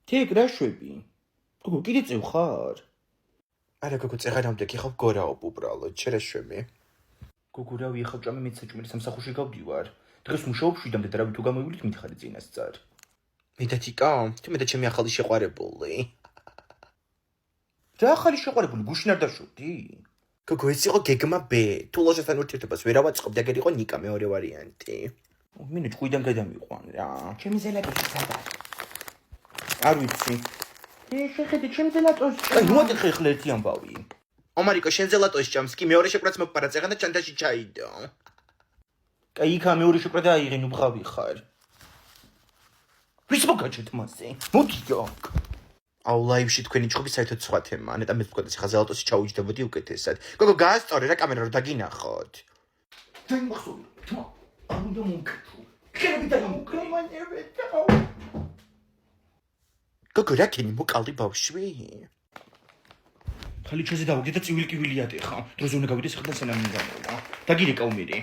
თეკ რა შვები? გოგო კიდე წევ ხარ? არა გოგო წეღარამდე კი ხავ გორაობ უბრალოდ, შენ რა შვები? გოგო რა ვიხავ ჭამე მეც საჭმელი სამსახურში გავდივარ. დღეს მუშაობ 7-მდე და რა თუ გამოვიდით მითხარი წინასწარ. მედათიკა? თუ მე და ჩემი ახალი შეყვარებული. რა ახალი შეყვარებული გუშინ არ დაშვდი? გოგო ეს იყო გეგმა B. თუ ლოჟასთან ურთიერთობას ვერ ავაწყობდი, აგერ იყო ნიკა მეორე ვარიანტი. მინე ჭკვიდან გადამიყვან რა. ჩემი ზელატოში სადა. არ ვიცი. შეხედე ჩემ ზელატოში. აი მოდი ხელ ერთი ამბავი. ომარიკო შენ ზელატოში ჭამს კი მეორე შეკვრაც მოგპარა წეღან და ჩანთაში ჩაიდო. კაი იქა მეორე შეკვრა და აიღე ნუ ბღავი ხარ. ვის მოგაჩეთ მასე? მოდიო. აუ ლაივში თქვენი ჭხობი საერთოდ სხვა თემაა. ნეტა მე ვთქვათ ხა ზელატოში ჩაუჯდებოდი უკეთესად. გოგო გაასწორე რა კამერა რომ დაგინახოთ. ჩვენ მახსოვი. თმა. არ უნდა მომკეთო. შევიდა იმკრემანებეთა. გოგო რა კენი მოკალდი ბავშვი? ხალი ჩაზე დავაგდე და წივილი კივილი ატეხა. დროზე უნდა გავიდეს ხდა სანამ იმგამოვა. დაგირეკავ მერე.